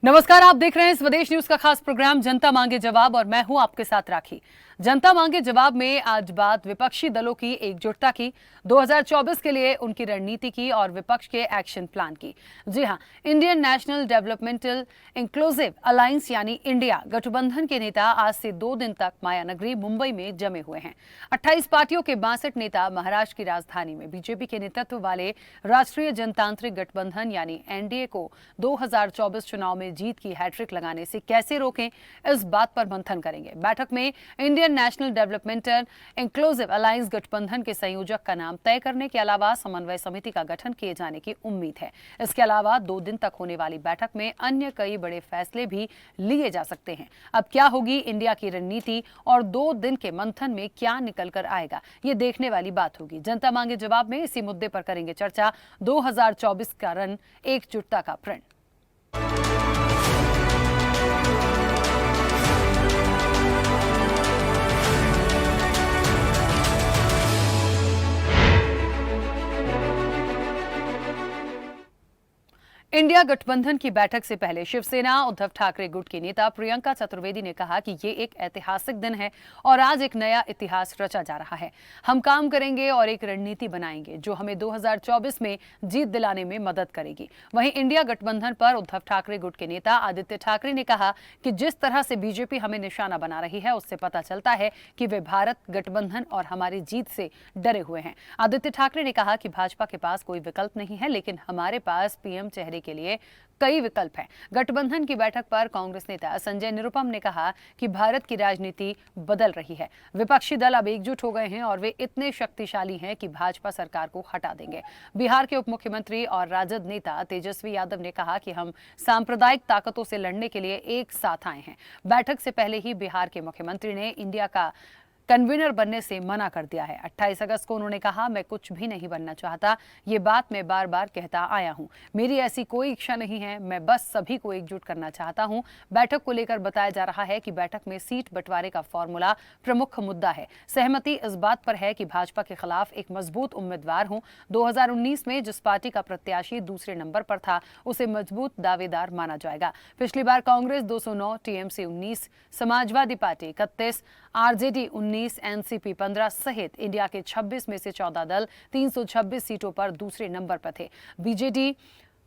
नमस्कार, आप देख रहे हैं स्वदेश न्यूज का खास प्रोग्राम जनता मांगे जवाब और मैं हूं आपके साथ राखी। जनता मांगे जवाब में आज बात विपक्षी दलों की एकजुटता की, 2024 के लिए उनकी रणनीति की और विपक्ष के एक्शन प्लान की। जी हां, Indian national developmental inclusive alliance यानी इंडिया गठबंधन के नेता आज से 2 दिन तक मायानगरी मुंबई में जमे हुए हैं। 28 पार्टियों के 62 नेता महाराष्ट्र की राजधानी में बीजेपी के नेतृत्व वाले राष्ट्रीय जनतांत्रिक गठबंधन यानी एनडीए को 2024 चुनाव में जीत की हैट्रिक लगाने से कैसे रोकें, इस बात पर मंथन करेंगे। बैठक में Indian national developmental inclusive alliance गठबंधन के संयोजक का नाम तय करने के अलावा समन्वय समिति का गठन किए जाने की उम्मीद है। इसके अलावा 2 दिन तक होने वाली बैठक में अन्य कई बड़े फैसले भी लिए जा सकते हैं। अब क्या होगी इंडिया की रणनीति और 2 दिन के मंथन में क्या निकल कर आएगा, ये देखने वाली बात होगी। जनता मांगे जवाब में इसी मुद्दे पर करेंगे चर्चा। 2024 का रन एकजुटता का प्रण। इंडिया गठबंधन की बैठक से पहले शिवसेना उद्धव ठाकरे गुट की नेता प्रियंका चतुर्वेदी ने कहा कि ये एक ऐतिहासिक दिन है और आज एक नया इतिहास रचा जा रहा है। हम काम करेंगे और एक रणनीति बनाएंगे जो हमें 2024 में जीत दिलाने में मदद करेगी। वहीं इंडिया गठबंधन पर उद्धव ठाकरे गुट के नेता आदित्य ठाकरे ने कहा कि जिस तरह से बीजेपी हमें निशाना बना रही है उससे पता चलता है कि वे भारत गठबंधन और हमारी जीत से डरे हुए हैं। आदित्य ठाकरे ने कहा कि भाजपा के पास कोई विकल्प नहीं है, लेकिन हमारे पास पीएम चेहरे के लिए कई विकल्प हैं। गठबंधन की बैठक पर कांग्रेस नेता संजय निरुपम ने कहा कि भारत की राजनीति बदल रही है। विपक्षी दल अब एकजुट हो गए हैं और वे इतने शक्तिशाली हैं कि भाजपा सरकार को हटा देंगे। बिहार के उप मुख्यमंत्री और राजद नेता तेजस्वी यादव ने कहा कि हम सांप्रदायिक ताकतों से लड़ने के लिए एक साथ आए हैं। बैठक से पहले ही बिहार के मुख्यमंत्री ने इंडिया का कन्वीनर बनने से मना कर दिया है। 28 अगस्त को उन्होंने कहा, मैं कुछ भी नहीं बनना चाहता, ये बात मैं बार बार कहता आया हूं। मेरी ऐसी कोई इच्छा नहीं है, मैं बस सभी को एकजुट करना चाहता हूं। बैठक को लेकर बताया जा रहा है कि बैठक में सीट बंटवारे का फॉर्मूला प्रमुख मुद्दा है। सहमति इस बात पर है कि भाजपा के खिलाफ एक मजबूत उम्मीदवार हो। 2019 में जिस पार्टी का प्रत्याशी दूसरे नंबर पर था उसे मजबूत दावेदार माना जाएगा। पिछली बार Congress 209, TMC 19, Samajwadi Party 31, RJD 19, NCP 15 सहित इंडिया के 26 में से 14 दल 326 सीटों पर दूसरे नंबर पर थे। बीजेडी,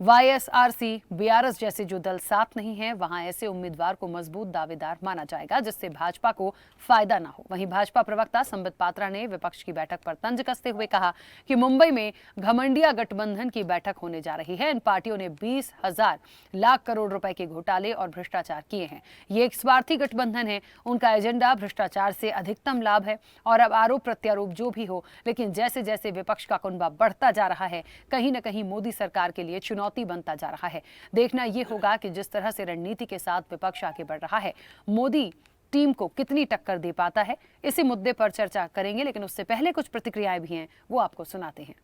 वाईएसआरसी, बीआरएस जैसे जो दल साथ नहीं हैं, वहां ऐसे उम्मीदवार को मजबूत दावेदार माना जाएगा जिससे भाजपा को फायदा ना हो। वहीं भाजपा प्रवक्ता संबित पात्रा ने विपक्ष की बैठक पर तंज कसते हुए कहा कि मुंबई में घमंडिया गठबंधन की बैठक होने जा रही है। इन पार्टियों ने 20,000 लाख करोड़ रुपए के घोटाले और भ्रष्टाचार किए हैं। ये एक स्वार्थी गठबंधन है, उनका एजेंडा भ्रष्टाचार से अधिकतम लाभ है और अब आरोप प्रत्यारोप जो भी हो, लेकिन जैसे जैसे विपक्ष का कुनबा बढ़ता जा रहा है, कहीं न कहीं मोदी सरकार के लिए चुनौती बनता जा रहा है। देखना यह होगा कि जिस तरह से रणनीति के साथ विपक्ष आगे बढ़ रहा है, मोदी टीम को कितनी टक्कर दे पाता है। इसी मुद्दे पर चर्चा करेंगे, लेकिन उससे पहले कुछ प्रतिक्रियाएं भी हैं, वो आपको सुनाते हैं।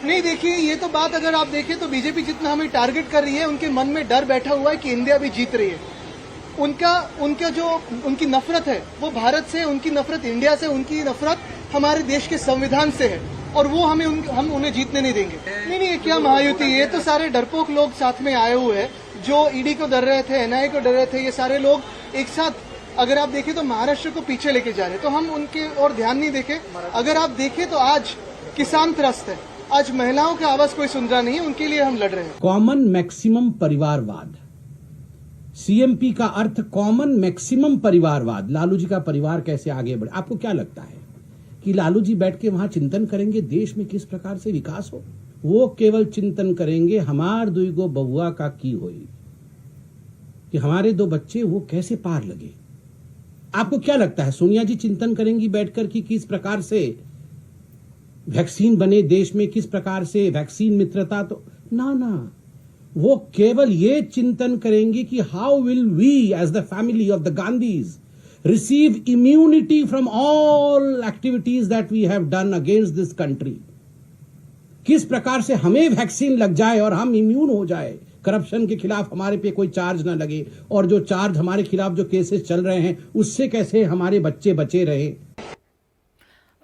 नहीं, देखिए, ये तो बात अगर आप देखें तो बीजेपी जितना हमें टारगेट कर रही है, उनके मन में डर बैठा हुआ है कि इंडिया भी जीत रही है। उनका जो उनकी नफरत है वो भारत से, उनकी नफरत इंडिया से, उनकी नफरत हमारे देश के संविधान से है और वो हम उन्हें जीतने नहीं देंगे। नहीं, ये क्या महायुति, ये तो सारे डरपोक लोग साथ में आए हुए हैं जो ईडी को डर रहे थे, एनआईए को डर रहे थे। ये सारे लोग एक साथ अगर आप देखें तो महाराष्ट्र को पीछे लेके जा रहे हैं, तो हम उनके और ध्यान नहीं देखें। अगर आप देखें तो आज किसान त्रस्त है, आज महिलाओं की आवाज कोई सुन रहा नहीं है, उनके लिए हम लड़ रहे हैं। कॉमन मैक्सिमम परिवारवाद, सीएमपी का अर्थ कॉमन मैक्सिमम परिवारवाद। लालू जी का परिवार कैसे आगे बढ़े, आपको क्या लगता है कि लालू जी बैठ के वहां चिंतन करेंगे देश में किस प्रकार से विकास हो? वो केवल चिंतन करेंगे हमार दुईगो बबुआ का की होई, कि हमारे 2 बच्चे वो कैसे पार लगे। आपको क्या लगता है सोनिया जी चिंतन करेंगी बैठकर कि किस प्रकार से वैक्सीन बने देश में, किस प्रकार से वैक्सीन मित्रता? तो ना, वो केवल ये चिंतन करेंगे कि how will we as the family of the Gandhis receive immunity from all activities that we have done against this country। किस प्रकार से हमें वैक्सीन लग जाए और हम इम्यून हो जाए, करप्शन के खिलाफ हमारे पे कोई चार्ज ना लगे, और जो चार्ज हमारे खिलाफ जो केसेस चल रहे हैं उससे कैसे हमारे बच्चे बचे रहे।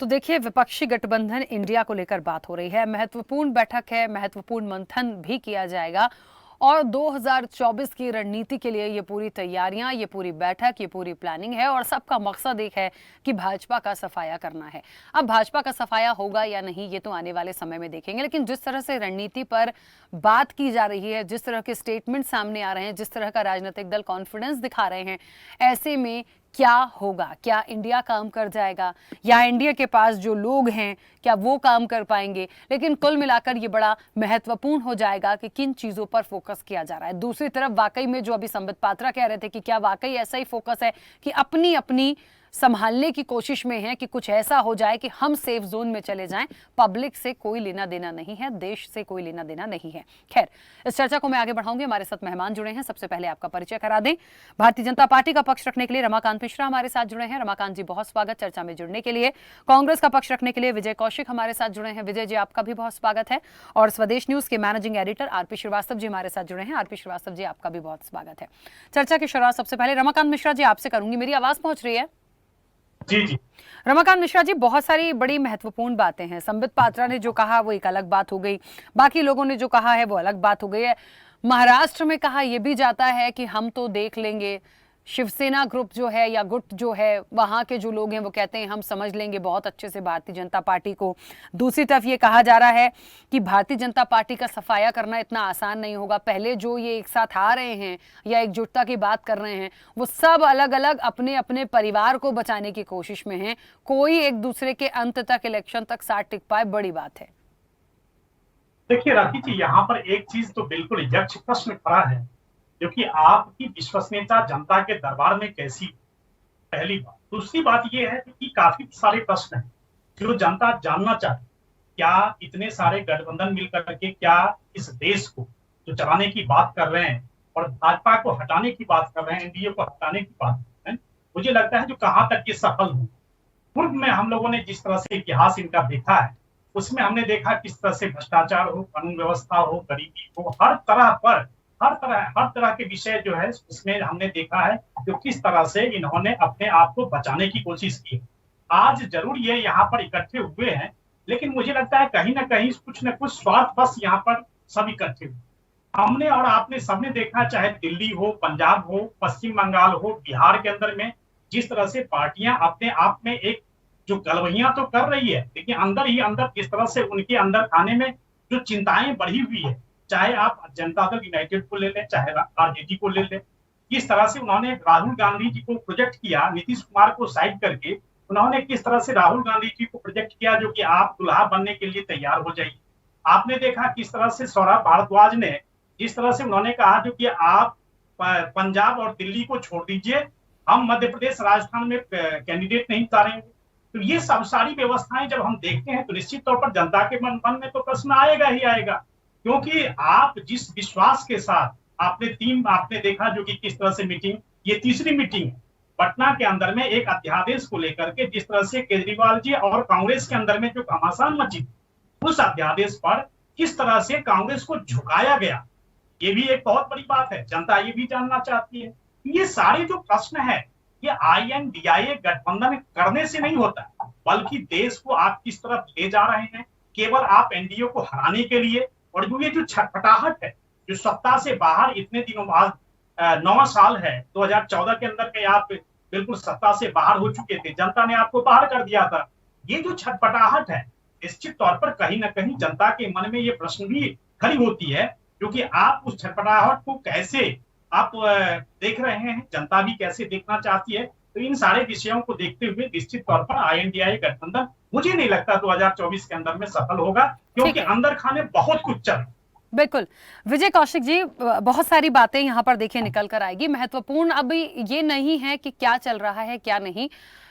तो देखिए, विपक्षी गठबंधन इंडिया को लेकर बात हो रही है, महत्वपूर्ण बैठक है, महत्वपूर्ण मंथन भी किया जाएगा और 2024 की रणनीति के लिए ये पूरी तैयारियां, ये पूरी बैठक, ये पूरी प्लानिंग है और सबका मकसद एक है कि भाजपा का सफाया करना है। अब भाजपा का सफाया होगा या नहीं, ये तो आने वाले समय में देखेंगे, लेकिन जिस तरह से रणनीति पर बात की जा रही है, जिस तरह के स्टेटमेंट सामने आ रहे हैं, जिस तरह का राजनीतिक दल कॉन्फिडेंस दिखा रहे हैं, ऐसे में क्या होगा? क्या इंडिया काम कर जाएगा या इंडिया के पास जो लोग हैं क्या वो काम कर पाएंगे? लेकिन कुल मिलाकर ये बड़ा महत्वपूर्ण हो जाएगा कि किन चीजों पर फोकस किया जा रहा है। दूसरी तरफ वाकई में जो अभी संबित पात्रा कह रहे थे कि क्या वाकई ऐसा ही फोकस है कि अपनी अपनी संभालने की कोशिश में है कि कुछ ऐसा हो जाए कि हम सेफ जोन में चले जाएं, पब्लिक से कोई लेना देना नहीं है, देश से कोई लेना देना नहीं है। खैर, इस चर्चा को मैं आगे बढ़ाऊंगी। हमारे साथ मेहमान जुड़े हैं, सबसे पहले आपका परिचय करा दें। भारतीय जनता पार्टी का पक्ष रखने के लिए रमाकांत मिश्रा हमारे साथ जुड़े हैं। रमाकांत जी, बहुत स्वागत चर्चा में जुड़ने के लिए। कांग्रेस का पक्ष रखने के लिए विजय कौशिक हमारे साथ जुड़े हैं। विजय जी, आपका भी बहुत स्वागत है। और स्वदेश न्यूज के managing editor RP Srivastava ji हमारे साथ जुड़े हैं। आरपी श्रीवास्तव जी, आपका भी बहुत स्वागत है। चर्चा की शुरुआत सबसे पहले रमाकांत मिश्रा जी आपसे करूंगी। मेरी आवाज पहुंच रही है? जी जी। रमाकांत मिश्रा जी, बहुत सारी बड़ी महत्वपूर्ण बातें हैं। संबित पात्रा ने जो कहा वो एक अलग बात हो गई, बाकी लोगों ने जो कहा है वो अलग बात हो गई है। महाराष्ट्र में कहा यह भी जाता है कि हम तो देख लेंगे, शिवसेना ग्रुप जो है या गुट जो है वहां के जो लोग हैं वो कहते हैं हम समझ लेंगे बहुत अच्छे से भारतीय जनता पार्टी को। दूसरी तरफ ये कहा जा रहा है कि भारतीय जनता पार्टी का सफाया करना इतना आसान नहीं होगा। पहले जो ये एक साथ आ रहे हैं या एकजुटता की बात कर रहे हैं वो सब अलग अलग अपने अपने परिवार को बचाने की कोशिश में हैं। कोई एक दूसरे के अंत तक, इलेक्शन तक साथ टिक पाए, बड़ी बात है। देखिए राखी जी, यहाँ पर एक चीज तो बिल्कुल यक्ष प्रश्न खड़ा है, क्योंकि आपकी विश्वसनीयता जनता के दरबार में कैसी, पहली बात। दूसरी बात यह है कि काफी सारे प्रश्न हैं जो जनता जानना चाहती। क्या इतने सारे गठबंधन मिलकर के क्या इस देश को जो चलाने की बात कर रहे हैं और भाजपा को हटाने की बात कर रहे हैं, एनडीए को हटाने की बात कर रहे हैं, मुझे लगता है जो कहाँ तक ये सफल हो। पूर्व में हम लोगों ने जिस तरह से इतिहास इनका देखा है उसमें हमने देखा किस तरह से भ्रष्टाचार हो, कानून व्यवस्था हो, गरीबी हो, हर तरह के विषय जो है उसमें हमने देखा है कि किस तरह से इन्होंने अपने आप को बचाने की कोशिश की। आज जरूर ये यहाँ पर इकट्ठे हुए हैं, लेकिन मुझे लगता है कहीं ना कहीं कुछ न कुछ स्वार्थवश यहाँ पर सब इकट्ठे हुए। हमने और आपने सबने देखा, चाहे दिल्ली हो, पंजाब हो, पश्चिम बंगाल हो, बिहार के अंदर में जिस तरह से पार्टियां अपने आप में एक जो गलवहियां तो कर रही है, लेकिन अंदर ही अंदर किस तरह से उनके अंदर खाने में जो चिंताएं बढ़ी हुई है। चाहे आप जनता दल यूनाइटेड को ले लें, चाहे आरजेडी को ले लें, किस तरह से उन्होंने राहुल गांधी जी को प्रोजेक्ट किया, नीतीश कुमार को साइड करके उन्होंने किस तरह से राहुल गांधी जी को प्रोजेक्ट किया जो कि आप दुल्हा बनने के लिए तैयार हो जाइए। आपने देखा किस तरह से सौरभ भारद्वाज ने जिस तरह से उन्होंने कहा जो कि आप पंजाब और दिल्ली को छोड़ दीजिए, हम मध्य प्रदेश राजस्थान में कैंडिडेट नहीं उतारेंगे। तो ये सब सारी व्यवस्थाएं जब हम देखते हैं तो निश्चित तौर पर जनता के मन में तो प्रश्न आएगा ही आएगा, क्योंकि आप जिस विश्वास के साथ आपने देखा जो कि किस तरह से मीटिंग, ये तीसरी मीटिंग है पटना के अंदर में एक अध्यादेश को लेकर के, जिस तरह से केजरीवाल जी और कांग्रेस के अंदर में जो घमासान मची, उस अध्यादेश पर किस तरह से कांग्रेस को झुकाया गया, ये भी एक बहुत बड़ी बात है। जनता ये भी जानना चाहती है। ये सारे जो प्रश्न है ये INDIA गठबंधन करने से नहीं होता, बल्कि देश को आप किस तरफ ले जा रहे हैं, केवल आप एनडीए को हराने के लिए। और जो ये जो छटपटाहट है, जो सत्ता से बाहर इतने दिनों बाद 9 साल है, 2014 के अंदर में आप बिल्कुल सत्ता से बाहर हो चुके थे, जनता ने आपको बाहर कर दिया था। ये जो छटपटाहट है निश्चित तौर पर कहीं ना कहीं जनता के मन में ये प्रश्न भी खड़ी होती है, क्योंकि आप उस छटपटाहट को कैसे आप देख रहे हैं, जनता भी कैसे देखना चाहती है। तो इन सारे विषयों को देखते हुए निश्चित तौर पर INDIA गठबंधन मुझे नहीं लगता 2024 के अंदर में सफल होगा, क्योंकि अंदर खाने बहुत कुछ चल। बिल्कुल विजय कौशिक जी, बहुत सारी बातें यहाँ पर देखिए निकल कर आएगी। महत्वपूर्ण अभी ये नहीं है कि क्या चल रहा है क्या नहीं,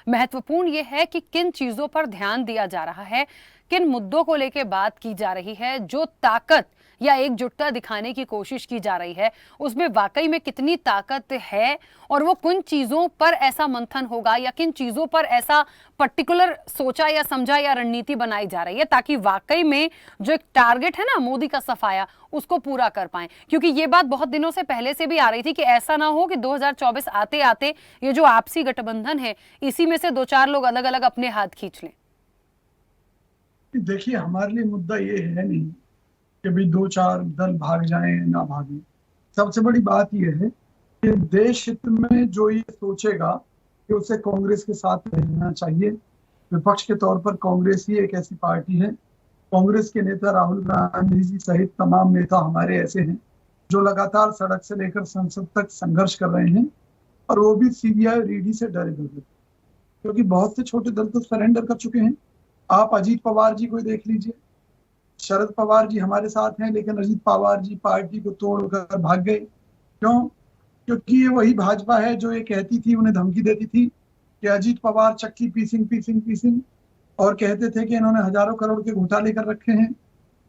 महत्वपूर्ण ये है कि किन चीजों पर ध्यान दिया जा रहा है, किन मुद्दों को लेकर बात की जा रही है, जो ताकत या एकजुटता दिखाने की कोशिश की जा रही है उसमें वाकई में कितनी ताकत है, और वो किन चीजों पर ऐसा मंथन होगा या किन चीजों पर ऐसा पर्टिकुलर सोचा या समझा या रणनीति बनाई जा रही है, ताकि वाकई में जो एक टारगेट है ना मोदी का सफाया, उसको पूरा कर पाए। क्योंकि ये बात बहुत दिनों से पहले से भी आ रही थी कि ऐसा ना हो कि 2024 आते आते ये जो आपसी गठबंधन है इसी में से 2-4 लोग अलग अलग अपने हाथ खींच लें। देखिए, हमारे लिए मुद्दा ये है नहीं कि भाई 2-4 दल भाग जाएं ना भागे। सबसे बड़ी बात यह है कि देश हित में जो ये सोचेगा कि उसे कांग्रेस के साथ रहना चाहिए। विपक्ष के तौर पर कांग्रेस ही एक ऐसी पार्टी है, कांग्रेस के नेता राहुल गांधी जी सहित तमाम नेता हमारे ऐसे हैं जो लगातार सड़क से लेकर संसद तक संघर्ष कर रहे हैं, और वो भी सीबीआई और ईडी से डरे हुए, क्योंकि बहुत से छोटे दल तो सरेंडर कर चुके हैं। आप अजीत पवार जी को देख लीजिए, शरद पवार जी हमारे साथ हैं, लेकिन अजीत पवार जी पार्टी को तोड़कर भाग गए। क्यों? क्योंकि ये वही भाजपा है जो ये कहती थी, उन्हें धमकी देती थी कि अजीत पवार चक्की पीसिंग, और कहते थे कि इन्होंने हजारों करोड़ के घोटाले कर रखे हैं,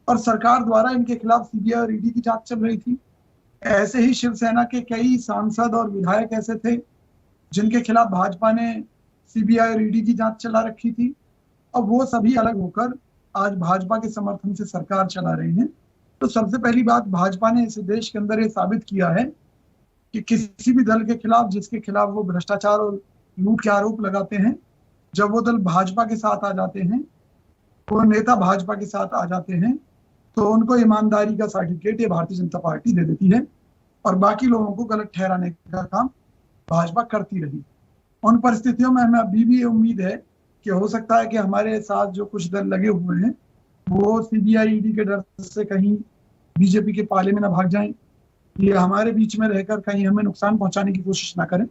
और सरकार द्वारा इनके खिलाफ सीबीआई और ईडी की जांच चल रही थी। ऐसे ही शिवसेना के कई सांसद और विधायक ऐसे थे जिनके खिलाफ भाजपा ने सीबीआई और ईडी की जांच चला रखी थी। अब वो सभी अलग होकर आज भाजपा के समर्थन से सरकार चला रहे हैं। तो सबसे पहली बात, भाजपा ने इस देश के अंदर ये साबित किया है कि किसी भी दल के खिलाफ जिसके खिलाफ वो भ्रष्टाचार और लूट के आरोप लगाते हैं, जब वो दल भाजपा के साथ आ जाते हैं, वो नेता भाजपा के साथ आ जाते हैं, तो उनको ईमानदारी का सर्टिफिकेट ये भारतीय जनता पार्टी दे देती है, और बाकी लोगों को गलत ठहराने का काम भाजपा करती रही। उन परिस्थितियों में हमें अभी भी ये उम्मीद है कि हो सकता है कि हमारे साथ जो कुछ दल लगे हुए हैं वो सीबीआई ईडी के डर से कहीं बीजेपी के पाले में ना भाग जाएं, ये हमारे बीच में रहकर कहीं हमें नुकसान पहुंचाने की कोशिश ना करें।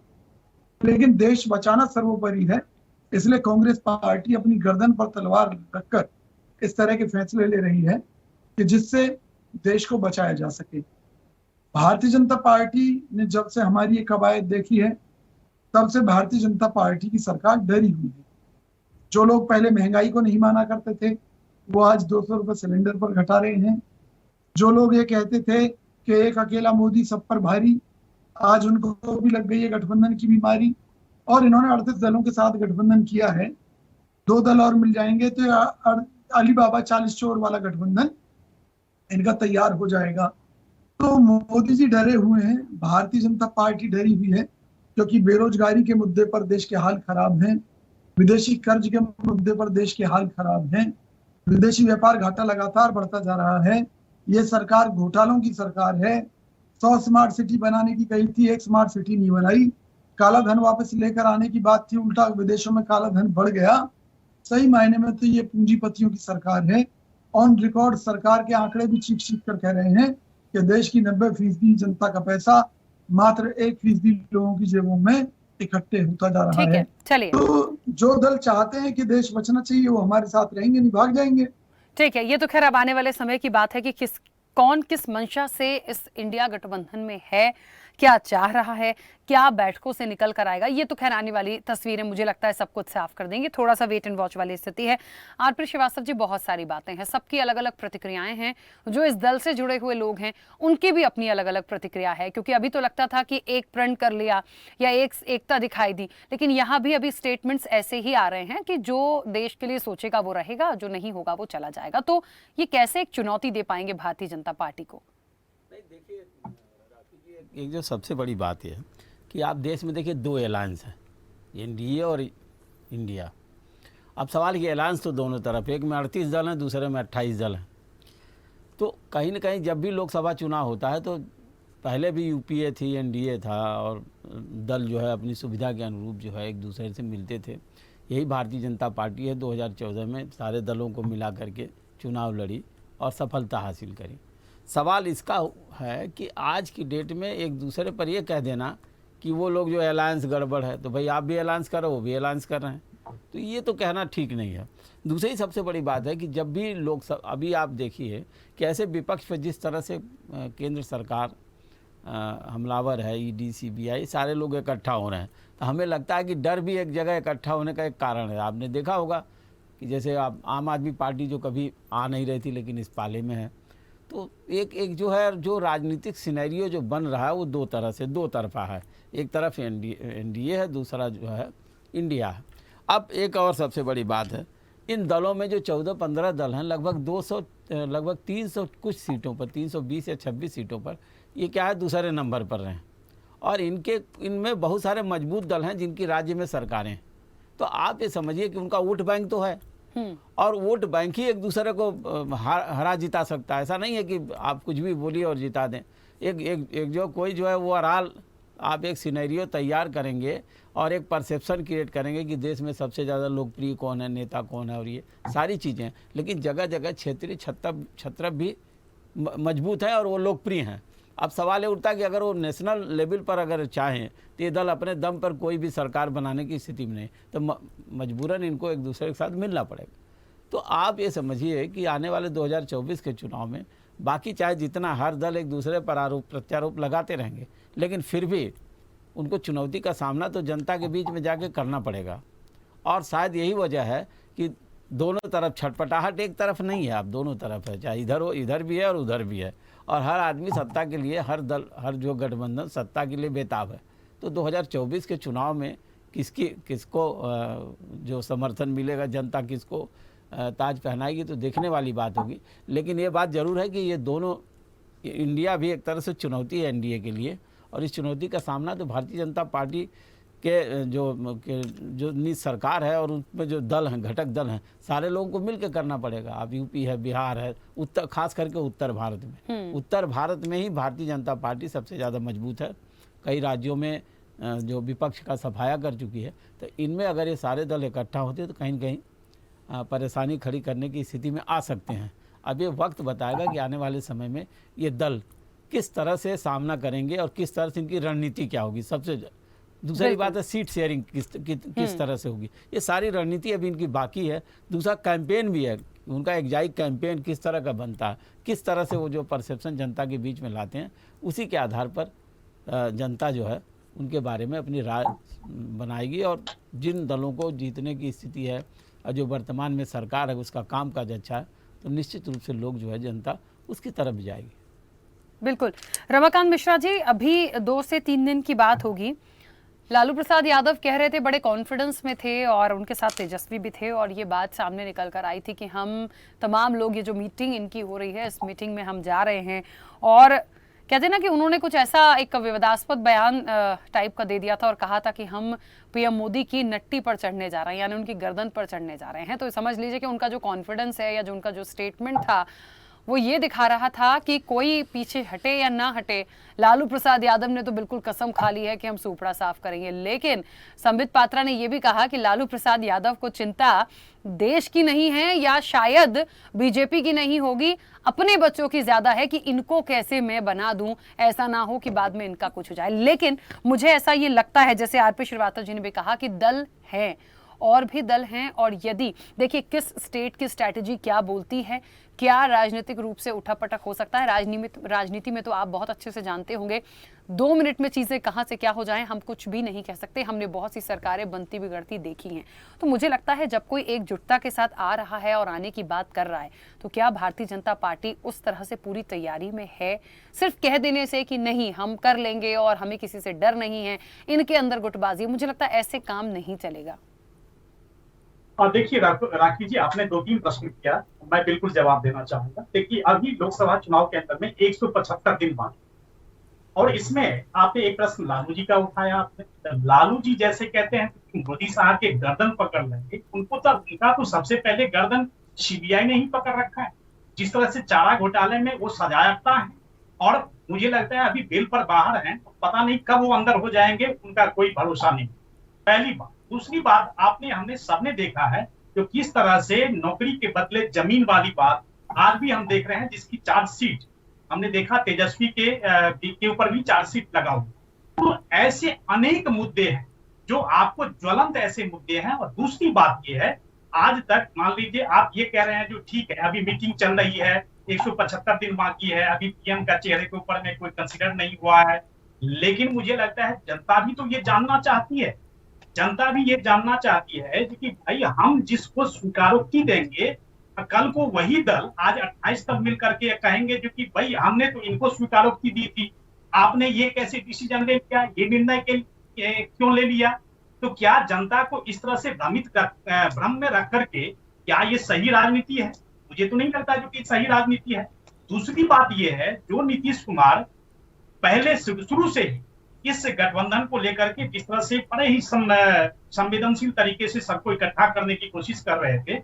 लेकिन देश बचाना सर्वोपरि है, इसलिए कांग्रेस पार्टी अपनी गर्दन पर तलवार रखकर इस तरह के फैसले ले रही है कि जिससे देश को बचाया जा सके। भारतीय जनता पार्टी ने जब से हमारी ये कवायद देखी है, तब से भारतीय जनता पार्टी की सरकार डरी हुई है। जो लोग पहले महंगाई को नहीं माना करते थे, वो आज 200 रुपए सिलेंडर पर घटा रहे हैं। जो लोग ये कहते थे कि एक अकेला मोदी सब पर भारी, आज उनको भी लग गई है गठबंधन की बीमारी, और इन्होंने 38 दलों के साथ गठबंधन किया है। 2 दल और मिल जाएंगे तो अलीबाबा 40 चोर वाला गठबंधन इनका तैयार हो जाएगा। तो मोदी जी डरे हुए हैं, भारतीय जनता पार्टी डरी हुई है, क्योंकि बेरोजगारी के मुद्दे पर देश के हाल खराब हैं, विदेशी कर्ज के मुद्दे पर देश के हाल खराब हैं, विदेशी व्यापार घाटा लगातार बढ़ता जा रहा है। ये सरकार घोटालों की सरकार है। 100 स्मार्ट सिटी बनाने की कही थी, एक स्मार्ट सिटी नहीं बनाई। काला धन वापस लेकर आने की बात थी, उल्टा विदेशों में काला धन बढ़ गया। सही मायने में तो ये पूंजीपतियों की सरकार है। ऑन रिकॉर्ड सरकार के आंकड़े भी चीख कर कह रहे हैं कि देश की 90% जनता का पैसा मात्र 1% लोगों की जेबों में इकट्ठे होता जा रहा है। चलिए, तो जो दल चाहते हैं कि देश बचना चाहिए वो हमारे साथ रहेंगे, नहीं भाग जाएंगे। ठीक है, ये तो खैर अब आने वाले समय की बात है कि कौन किस मंशा से इस इंडिया गठबंधन में है, क्या चाह रहा है, क्या बैठकों से निकल कर आएगा, ये तो खैर आने वाली तस्वीरें मुझे लगता है सब कुछ साफ कर देंगे। थोड़ा सा वेट एंड वॉच वाली स्थिति है। आरपी श्रीवास्तव जी, बहुत सारी बातें हैं, सबकी अलग अलग प्रतिक्रियाएं हैं। जो इस दल से जुड़े हुए लोग हैं उनकी भी अपनी अलग अलग प्रतिक्रिया है, क्योंकि अभी तो लगता था कि एक प्रण कर लिया या एकता दिखाई दी, लेकिन यहाँ भी अभी स्टेटमेंट्स ऐसे ही आ रहे हैं कि जो देश के लिए सोचेगा वो रहेगा, जो नहीं होगा वो चला जाएगा। तो ये कैसे एक चुनौती दे पाएंगे भारतीय जनता पार्टी को? देखिए, एक जो सबसे बड़ी बात है कि आप देश में देखिए 2 अलायंस हैं, एनडीए और इंडिया। अब सवाल ये अलायंस तो दोनों तरफ, एक में 38 दल हैं, दूसरे में 28 दल हैं। तो कहीं ना कहीं जब भी लोकसभा चुनाव होता है तो पहले भी यूपीए थी, एनडीए था, और दल जो है अपनी सुविधा के अनुरूप जो है एक दूसरे से मिलते थे। यही भारतीय जनता पार्टी है, 2014 में सारे दलों को मिला करके चुनाव लड़ी और सफलता हासिल करी। सवाल इसका है कि आज की डेट में एक दूसरे पर यह कह देना कि वो लोग जो अलायंस गड़बड़ है, तो भाई आप भी अलायंस करो, वो भी अलायंस कर रहे हैं, तो ये तो कहना ठीक नहीं है। दूसरी सबसे बड़ी बात है कि जब भी लोग अभी आप देखिए कि ऐसे विपक्ष पर जिस तरह से केंद्र सरकार हमलावर है, ईडी सीबीआई सारे लोग इकट्ठा हो रहे हैं, तो हमें लगता है कि डर भी एक जगह इकट्ठा होने का एक कारण है। आपने देखा होगा कि जैसे आप आम आदमी पार्टी जो कभी आ नहीं रही थी लेकिन इस पाले में है, तो एक जो है जो राजनीतिक सिनेरियो जो बन रहा है वो दो तरफा है। एक तरफ एनडीए है, दूसरा जो है इंडिया है। अब एक और सबसे बड़ी बात है, इन दलों में जो 14-15 दल हैं, लगभग 300 कुछ सीटों पर, 320 या 26 सीटों पर ये क्या है दूसरे नंबर पर रहे हैं, और इनमें बहुत सारे मजबूत दल हैं जिनकी राज्य में सरकारें हैं। तो आप ये समझिए कि उनका वोट बैंक तो है, और वोट बैंक ही एक दूसरे को हरा जिता सकता है। ऐसा नहीं है कि आप कुछ भी बोलिए और जिता दें। एक जो कोई जो है वो ओवरऑल आप एक सिनेरियो तैयार करेंगे और एक परसेप्शन क्रिएट करेंगे कि देश में सबसे ज़्यादा लोकप्रिय कौन है, नेता कौन है, और ये सारी चीज़ें। लेकिन जगह जगह क्षेत्रीय छत्र भी मजबूत है और वो लोकप्रिय हैं। अब सवाल ये उठता है कि अगर वो नेशनल लेवल पर अगर चाहें तो ये दल अपने दम पर कोई भी सरकार बनाने की स्थिति में नहीं, तो मजबूरन इनको एक दूसरे के साथ मिलना पड़ेगा। तो आप ये समझिए कि आने वाले 2024 के चुनाव में बाकी चाहे जितना हर दल एक दूसरे पर आरोप प्रत्यारोप लगाते रहेंगे, लेकिन फिर भी उनको चुनौती का सामना तो जनता के बीच में जाके करना पड़ेगा। और शायद यही वजह है कि दोनों तरफ छटपटाहट एक तरफ नहीं है, आप दोनों तरफ है, चाहे इधर हो, इधर भी है और उधर भी है। और हर आदमी सत्ता के लिए, हर दल, हर जो गठबंधन सत्ता के लिए बेताब है। तो 2024 के चुनाव में किसको जो समर्थन मिलेगा, जनता किसको ताज पहनाएगी, तो देखने वाली बात होगी। लेकिन ये बात ज़रूर है कि ये दोनों, इंडिया भी एक तरह से चुनौती है एनडीए के लिए, और इस चुनौती का सामना तो भारतीय जनता पार्टी के जो निज सरकार है और उसमें जो दल हैं, घटक दल हैं, सारे लोगों को मिलकर करना पड़ेगा। अब यूपी है, बिहार है, उत्तर, खास करके उत्तर भारत में, उत्तर भारत में ही भारतीय जनता पार्टी सबसे ज़्यादा मजबूत है। कई राज्यों में जो विपक्ष का सफाया कर चुकी है। तो इनमें अगर ये सारे दल इकट्ठा होते तो कहीं न कहीं परेशानी खड़ी करने की स्थिति में आ सकते हैं। अब ये वक्त बताएगा कि आने वाले समय में ये दल किस तरह से सामना करेंगे और किस तरह से इनकी रणनीति क्या होगी। सबसे दूसरी बात है सीट शेयरिंग किस तरह से होगी। ये सारी रणनीति अभी इनकी बाकी है। दूसरा कैंपेन भी है, उनका एग्जाइट कैंपेन किस तरह का बनता है, किस तरह से वो जो परसेप्शन जनता के बीच में लाते हैं, उसी के आधार पर जनता जो है उनके बारे में अपनी राय बनाएगी। और जिन दलों को जीतने की स्थिति है और जो वर्तमान में सरकार है उसका कामकाज अच्छा है, तो निश्चित रूप से लोग जो है, जनता उसकी तरफ जाएगी। बिल्कुल। रमाकांत मिश्रा जी, अभी 2 से 3 दिन की बात होगी, लालू प्रसाद यादव कह रहे थे, बड़े कॉन्फिडेंस में थे और उनके साथ तेजस्वी भी थे, और ये बात सामने निकल कर आई थी कि हम तमाम लोग, ये जो मीटिंग इनकी हो रही है, इस मीटिंग में हम जा रहे हैं। और कहते ना कि उन्होंने कुछ ऐसा एक विवादास्पद बयान टाइप का दे दिया था और कहा था कि हम पीएम मोदी की नट्टी पर चढ़ने जा रहे हैं, यानी उनकी गर्दन पर चढ़ने जा रहे हैं। तो समझ लीजिए कि उनका जो कॉन्फिडेंस है या जो उनका जो स्टेटमेंट था वो ये दिखा रहा था कि कोई पीछे हटे या ना हटे, लालू प्रसाद यादव ने तो बिल्कुल कसम खा ली है कि हम सूपड़ा साफ करेंगे। लेकिन संबित पात्रा ने यह भी कहा कि लालू प्रसाद यादव को चिंता देश की नहीं है या शायद बीजेपी की नहीं होगी, अपने बच्चों की ज्यादा है कि इनको कैसे मैं बना दूं, ऐसा ना हो कि बाद में इनका कुछ हो जाए। लेकिन मुझे ऐसा ये लगता है, जैसे आरपी श्रीवास्तव जी ने भी कहा, कि दल है और भी दल हैं, और यदि देखिए किस स्टेट की स्ट्रैटेजी क्या बोलती है, क्या राजनीतिक रूप से उठापटक हो सकता है। राजनीति में तो आप बहुत अच्छे से जानते होंगे, 2 मिनट में चीजें कहां से क्या हो जाएं हम कुछ भी नहीं कह सकते। हमने बहुत सी सरकारें बनती बिगड़ती देखी हैं। तो मुझे लगता है जब कोई एकजुटता के साथ आ रहा है और आने की बात कर रहा है, तो क्या भारतीय जनता पार्टी उस तरह से पूरी तैयारी में है? सिर्फ कह देने से कि नहीं हम कर लेंगे और हमें किसी से डर नहीं है, इनके अंदर गुटबाजी, मुझे लगता है ऐसे काम नहीं चलेगा। देखिए राखी जी, आपने 2-3 प्रश्न किया, मैं बिल्कुल जवाब देना चाहूंगा। देखिए अभी लोकसभा चुनाव के अंदर में 175 दिन बाकी, और इसमें आपने एक प्रश्न लालू जी का उठाया। आपने लालू जी जैसे कहते हैं कि मोदी साहब के गर्दन पकड़ लेंगे, उनका तो सबसे पहले गर्दन सीबीआई ने ही पकड़ रखा है। जिस तरह से चारा घोटाले में वो सजायाफ्ता है, और मुझे लगता है अभी बेल पर बाहर हैं, तो पता नहीं कब वो अंदर हो जाएंगे, उनका कोई भरोसा नहीं। पहली बात। दूसरी बात, हमने सबने देखा है जो किस तरह से नौकरी के बदले जमीन वाली बात आज भी हम देख रहे हैं, जिसकी चार्जशीट हमने देखा तेजस्वी के ऊपर भी चार्जशीट लगा हुआ। तो ऐसे अनेक मुद्दे हैं जो आपको ज्वलंत ऐसे मुद्दे हैं। और दूसरी बात ये है, आज तक मान लीजिए आप ये कह रहे हैं जो ठीक है, अभी मीटिंग चल रही है, 175 दिन बाकी है, अभी पीएम का चेहरे के ऊपर में कोई कंसिडर नहीं हुआ है, लेकिन मुझे लगता है जनता भी तो ये जानना चाहती है। जनता भी ये जानना चाहती है कि भाई हम जिसको स्वीकारोक्ति देंगे, कल को वही दल आज 28 तक मिल करके कहेंगे जो कि भाई हमने तो इनको स्वीकारोक्ति दी थी, आपने ये कैसे डिसीजन ले लिया, ये निर्णय क्यों ले लिया। तो क्या जनता को इस तरह से भ्रम में रख करके क्या ये सही राजनीति है? मुझे तो नहीं लगता जो कि सही राजनीति है। दूसरी बात ये है, जो नीतीश कुमार पहले शुरू से ही इस गठबंधन को लेकर के जिस तरह से बड़े ही संवेदनशील तरीके से सबको इकट्ठा करने की कोशिश कर रहे थे,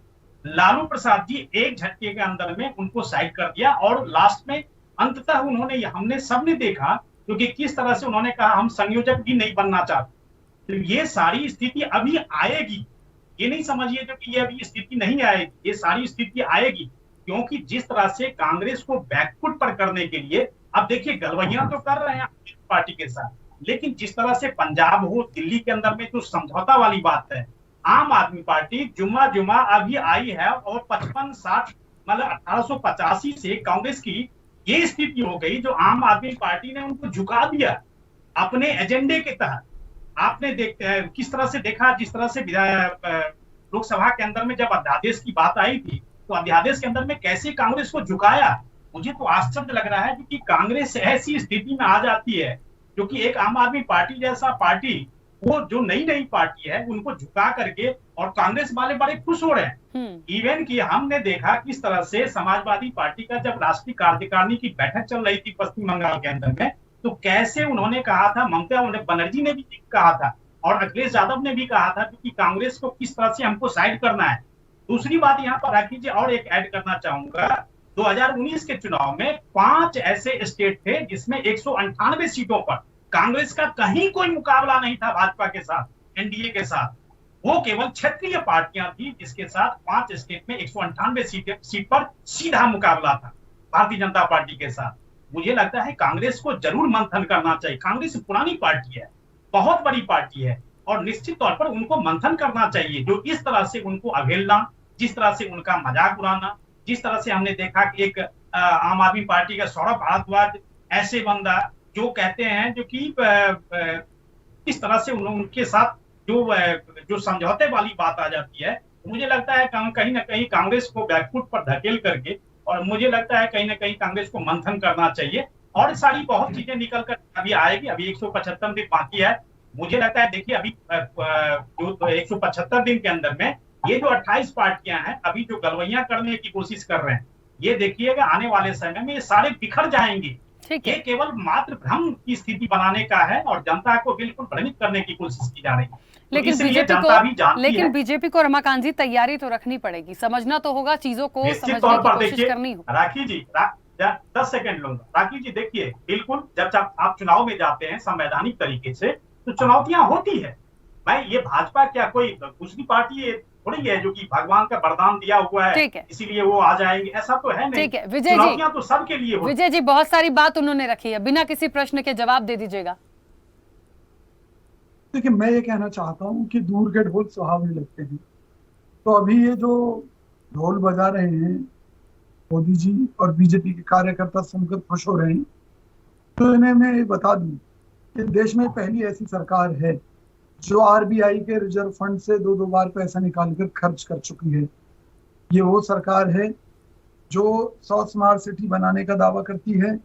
लालू प्रसाद जी एक झटके के अंदर में उनको साइड कर दिया और लास्ट में अंततः उन्होंने, हमने सबने देखा क्योंकि किस तरह से उन्होंने कहा हम संयोजक भी नहीं बनना चाहते। तो ये सारी स्थिति अभी आएगी, ये नहीं समझिए जो कि ये अभी स्थिति नहीं आएगी, ये सारी स्थिति आएगी क्योंकि जिस तरह से कांग्रेस को बैकफुट पर करने के लिए, अब देखिए गलवैया तो कर रहे हैं पार्टी के साथ, लेकिन जिस तरह से पंजाब हो, दिल्ली के अंदर में जो समझौता वाली बात है, आम आदमी पार्टी जुम्मा अभी आई है और 55-60 मतलब 1885 से कांग्रेस की ये स्थिति हो गई जो आम आदमी पार्टी ने उनको झुका दिया अपने एजेंडे के तहत। आपने किस तरह से देखा, जिस तरह से लोकसभा के अंदर में जब अध्यादेश की बात आई थी तो अध्यादेश के अंदर में कैसे कांग्रेस को झुकाया। मुझे तो आश्चर्य लग रहा है कि कांग्रेस ऐसी स्थिति में आ जाती है जो कि एक आम आदमी पार्टी जैसा पार्टी, वो जो नई पार्टी है उनको झुका करके, और कांग्रेस वाले बड़े खुश हो रहे हैं। इवन कि हमने देखा किस तरह से समाजवादी पार्टी का जब राष्ट्रीय कार्यकारिणी की बैठक चल रही थी पश्चिम बंगाल के अंदर में, तो कैसे उन्होंने कहा था, ममता बनर्जी ने भी कहा था और अखिलेश यादव ने भी कहा था कि कांग्रेस को किस तरह से हमको साइड करना है। दूसरी बात यहाँ पर राखी जी और एक ऐड करना चाहूंगा, 2019 के चुनाव में 5 ऐसे स्टेट थे जिसमें 198 सीटों पर कांग्रेस का कहीं कोई मुकाबला नहीं था भाजपा के साथ, एनडीए के साथ। वो केवल क्षेत्रीय पार्टियां थी जिसके साथ 5 स्टेट में 198 सीट पर सीधा मुकाबला था भारतीय जनता पार्टी के साथ। मुझे लगता है कांग्रेस को जरूर मंथन करना चाहिए। कांग्रेस पुरानी पार्टी है, बहुत बड़ी पार्टी है, और निश्चित तौर पर उनको मंथन करना चाहिए। जो इस तरह से उनको अवहेलना, जिस तरह से उनका मजाक उड़ाना, जिस तरह से हमने देखा कि एक आम आदमी पार्टी का सौरभ भारद्वाज ऐसे बंदा जो कहते हैं जो कि इस तरह से उनके साथ जो समझौते वाली बात आ जाती है, मुझे लगता है कहीं ना कहीं कांग्रेस को बैकफुट पर धकेल करके, और मुझे लगता है कहीं ना कहीं कांग्रेस को मंथन करना चाहिए। और सारी बहुत चीजें निकल कर अभी आएगी, अभी 175 दिन बाकी है। मुझे लगता है देखिए अभी जो 175 दिन के अंदर में ये जो 28 पार्टियां हैं अभी जो गलवैया करने की कोशिश कर रहे हैं, ये देखिएगा आने वाले समय में ये सारे बिखर जाएंगे। ये केवल मात्र भ्रम की स्थिति बनाने का है और जनता को बिल्कुल भ्रमित करने की कोशिश की जा रही है। लेकिन बीजेपी को रमाकांत जी तैयारी तो रखनी पड़ेगी, समझना तो होगा, चीजों को समझने की कोशिश करनी होगी। राखी जी 10 सेकंड लूंगा। राखी जी देखिए, बिल्कुल जब आप चुनाव में जाते हैं संवैधानिक तरीके से तो चुनौतियां होती है। मैं ये भाजपा क्या कोई दूसरी पार्टी थोड़ी है जो कि भगवान का वरदान दिया हुआ है इसीलिए वो आ जाएंगे, ऐसा तो है नहीं। ठीक है विजय जी, तो सबके लिए होती। विजय जी बहुत सारी बात उन्होंने रखी है, बिना किसी प्रश्न के जवाब दे दीजिएगा। देखिए मैं ये कहना चाहता हूँ कि दूर के ढोल सुहावने लगते हैं। तो अभी ये जो ढोल बजा रहे हैं मोदी जी और बीजेपी के कार्यकर्ता सुनकर खुश हो रहे हैं, तो इन्हें मैं बता दूं कि देश में पहली ऐसी सरकार है जो आरबीआई के रिजर्व फंड से 2-2 बार पैसा निकालकर खर्च कर चुकी है। ये वो सरकार है जो 100 स्मार्ट सिटी बनाने का दावा करती है।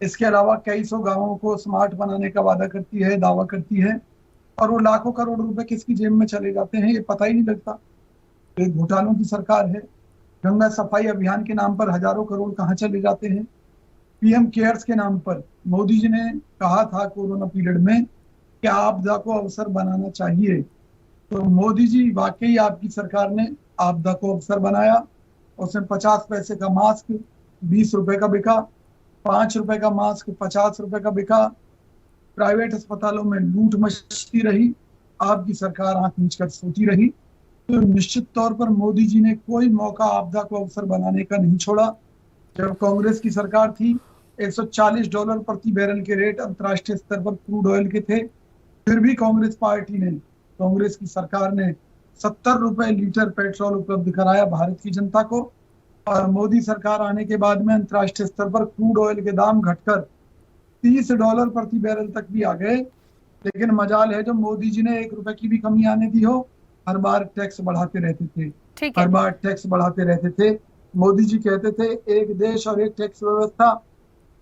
इसके अलावा कई सौ गांवों को स्मार्ट बनाने का वादा करती है, दावा करती है, और वो लाखों करोड़ रुपए किसकी जेब में चले जाते हैं ये पता ही नहीं लगता। एक घोटालों की सरकार है। गंगा सफाई अभियान के नाम पर हजारों करोड़ कहाँ चले जाते हैं। पीएम केयर्स के नाम पर मोदी जी ने कहा था कोरोना पीरियड में कि आपदा को अवसर बनाना चाहिए, तो मोदी जी वाकई आपकी सरकार ने आपदा को अवसर बनाया। उसमें 50 पैसे का मास्क 20 रुपए का बिका, 5 रुपए का मास्क 50 रुपए का बिका। प्राइवेट अस्पतालों में लूट मचती रही, आपकी सरकार आंख नीच कर सोती रही। तो निश्चित तौर पर मोदी जी ने कोई मौका आपदा को अवसर बनाने का नहीं छोड़ा। जब कांग्रेस की सरकार थी $140 प्रति बैरल के रेट अंतर्राष्ट्रीय स्तर पर क्रूड ऑयल के थे, फिर भी कांग्रेस पार्टी ने, कांग्रेस की सरकार ने 70 रुपए लीटर पेट्रोल उपलब्ध कराया भारत की जनता को। और मोदी सरकार आने के बाद में अंतर्राष्ट्रीय स्तर पर क्रूड ऑयल के दाम घटकर $30 प्रति बैरल तक भी आ गए। लेकिन मजाल है जो मोदी जी ने 1 रुपए की भी कमी आने दी हो, हर बार टैक्स बढ़ाते रहते थे, हर बार टैक्स बढ़ाते रहते थे। मोदी जी कहते थे एक देश और एक टैक्स व्यवस्था,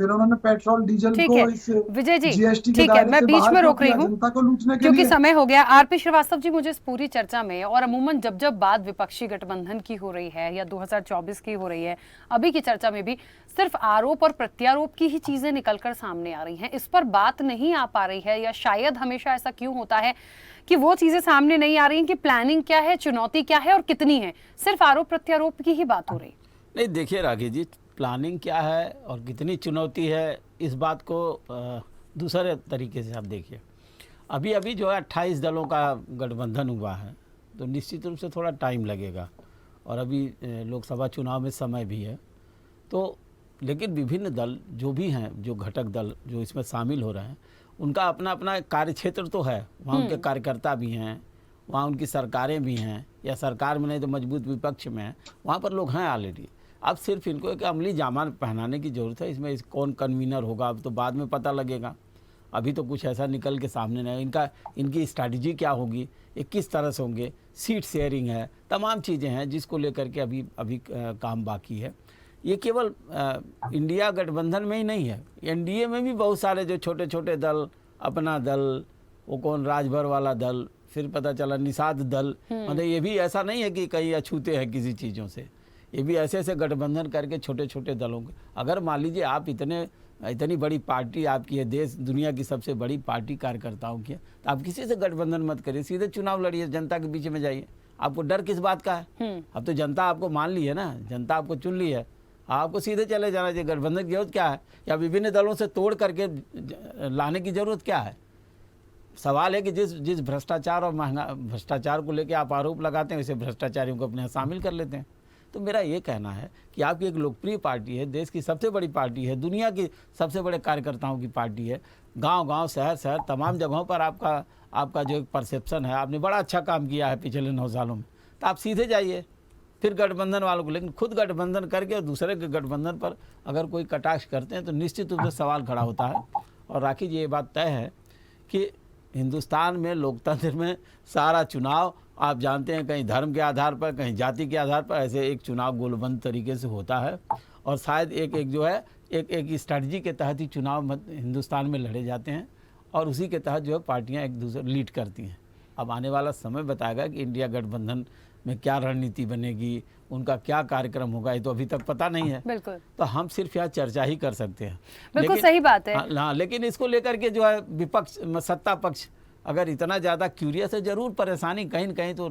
फिर उन्होंने पेट्रोल डीजल ठीक को है इस विजय जी, जीएसटी के ठीक है, दायरे मैं से बीच बाहर में क्यों रोक रही किया? हूँ जनता को लूटने के क्योंकि लिए। समय हो गया। आरपी श्रीवास्तव जी, मुझे इस पूरी चर्चा में और अमूमन जब जब बात विपक्षी गठबंधन की हो रही है या 2024 की हो रही है, अभी की चर्चा में भी सिर्फ आरोप और प्रत्यारोप की ही चीजें निकलकर सामने आ रही हैं, इस पर बात नहीं आ पा रही है, या शायद हमेशा ऐसा क्यों होता है कि वो चीजें सामने नहीं आ रही हैं कि प्लानिंग क्या है, चुनौती क्या है और कितनी है, सिर्फ आरोप प्रत्यारोप की ही बात हो रही। नहीं देखिए राकेश जी, प्लानिंग क्या है और कितनी चुनौती है, इस बात को दूसरे तरीके से आप देखिए। अभी अभी जो है 28 दलों का गठबंधन हुआ है, तो निश्चित रूप से थोड़ा टाइम लगेगा और अभी लोकसभा चुनाव में समय भी है। तो लेकिन विभिन्न दल जो भी हैं, जो घटक दल जो इसमें शामिल हो रहे हैं, उनका अपना अपना कार्य क्षेत्र तो है, वहाँ उनके कार्यकर्ता भी हैं, वहाँ उनकी सरकारें भी हैं, या सरकार में नहीं तो मजबूत विपक्ष में है, वहाँ पर लोग हैं ऑलरेडी। अब सिर्फ इनको एक अमली जामा पहनाने की ज़रूरत है। इसमें कौन कन्वीनर होगा अब तो बाद में पता लगेगा, अभी तो कुछ ऐसा निकल के सामने नहीं। इनकी स्ट्रैटेजी क्या होगी, ये किस तरह से होंगे, सीट शेयरिंग है, तमाम चीज़ें हैं जिसको लेकर के अभी काम बाकी है। ये केवल इंडिया गठबंधन में ही नहीं है, एनडीए में भी बहुत सारे जो छोटे छोटे दल, अपना दल, वो कौन राजभर वाला दल, फिर पता चला निषाद दल, मतलब ये भी ऐसा नहीं है कि कहीं अछूते हैं किसी चीज़ों से, ये भी ऐसे ऐसे गठबंधन करके छोटे छोटे दलों के। अगर मान लीजिए आप इतनी बड़ी पार्टी आपकी है, देश दुनिया की सबसे बड़ी पार्टी कार्यकर्ताओं की है, तो आप किसी से गठबंधन मत करिए, सीधे चुनाव लड़िए, जनता के बीच में जाइए। आपको डर किस बात का है? अब तो जनता आपको मान ली है ना, जनता आपको चुन ली है, आपको सीधे चले जाना चाहिए। गठबंधन की जरूरत क्या है, या विभिन्न दलों से तोड़ करके लाने की जरूरत क्या है? सवाल है कि जिस भ्रष्टाचार और भ्रष्टाचार को लेकर आप आरोप लगाते हैं, वैसे भ्रष्टाचारियों को अपने यहाँ शामिल कर लेते हैं। तो मेरा ये कहना है कि आपकी एक लोकप्रिय पार्टी है, देश की सबसे बड़ी पार्टी है, दुनिया की सबसे बड़े कार्यकर्ताओं की पार्टी है, गांव-गांव, शहर-शहर, तमाम जगहों पर आपका जो एक परसेप्शन है, आपने बड़ा अच्छा काम किया है पिछले 9 सालों में, तो आप सीधे जाइए फिर गठबंधन वालों को। लेकिन खुद गठबंधन करके और दूसरे के गठबंधन पर अगर कोई कटाक्ष करते हैं तो निश्चित रूप से सवाल खड़ा होता है। और राखी जी, ये बात तय है कि हिंदुस्तान में लोकतंत्र में सारा चुनाव आप जानते हैं कहीं धर्म के आधार पर, कहीं जाति के आधार पर, ऐसे एक चुनाव गोलबंद तरीके से होता है। और शायद एक जो है एक स्ट्रैटेजी के तहत ही चुनाव हिंदुस्तान में लड़े जाते हैं और उसी के तहत जो है पार्टियां एक दूसरे लीड करती हैं। अब आने वाला समय बताएगा कि इंडिया गठबंधन में क्या रणनीति बनेगी, उनका क्या कार्यक्रम होगा, ये तो अभी तक पता नहीं है। बिल्कुल, तो हम सिर्फ यहाँ चर्चा ही कर सकते हैं। बिल्कुल सही बात है। हाँ, लेकिन इसको लेकर के जो है विपक्ष, सत्ता पक्ष अगर इतना ज़्यादा क्यूरियस है, जरूर परेशानी कहीं न कहीं तो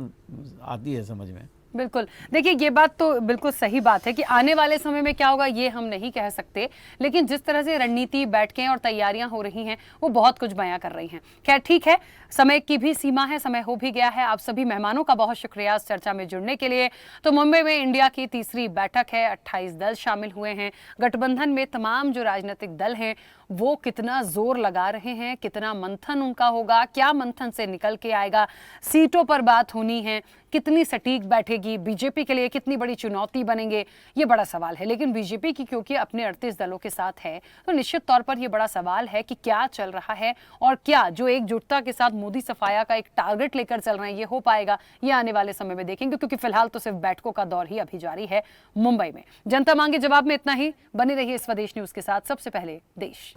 आती है समझ में। बिल्कुल, देखिए ये बात तो बिल्कुल सही बात है कि आने वाले समय में क्या होगा ये हम नहीं कह सकते, लेकिन जिस तरह से रणनीति, बैठकें और तैयारियां हो रही हैं वो बहुत कुछ बयां कर रही हैं। खैर ठीक है, समय की भी सीमा है, समय हो भी गया है। आप सभी मेहमानों का बहुत शुक्रिया इस चर्चा में जुड़ने के लिए। तो मुंबई में इंडिया की तीसरी बैठक है, 28 दल शामिल हुए हैं। गठबंधन में तमाम जो राजनीतिक दल हैं वो कितना जोर लगा रहे हैं, कितना मंथन उनका होगा, क्या मंथन से निकल के आएगा, सीटों पर बात होनी है, कितनी सटीक बैठेगी, बीजेपी के लिए कितनी बड़ी चुनौती बनेंगे, ये बड़ा सवाल है। लेकिन बीजेपी की क्योंकि अपने 38 दलों के साथ है तो निश्चित तौर पर यह बड़ा सवाल है कि क्या चल रहा है और क्या जो एकजुटता के साथ मोदी सफाया का एक टारगेट लेकर चल रहे हैं ये हो पाएगा, ये आने वाले समय में देखेंगे। क्योंकि फिलहाल तो सिर्फ बैठकों का दौर ही अभी जारी है मुंबई में। जनता मांगे जवाब में इतना ही। बने रहिए स्वदेश न्यूज के साथ, सबसे पहले देश।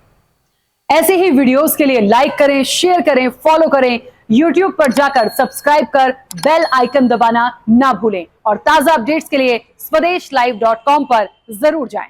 ऐसे ही वीडियोस के लिए लाइक करें, शेयर करें, फॉलो करें, YouTube पर जाकर सब्सक्राइब कर बेल आइकन दबाना ना भूलें और ताजा अपडेट्स के लिए swedeshlive.com पर जरूर जाएं।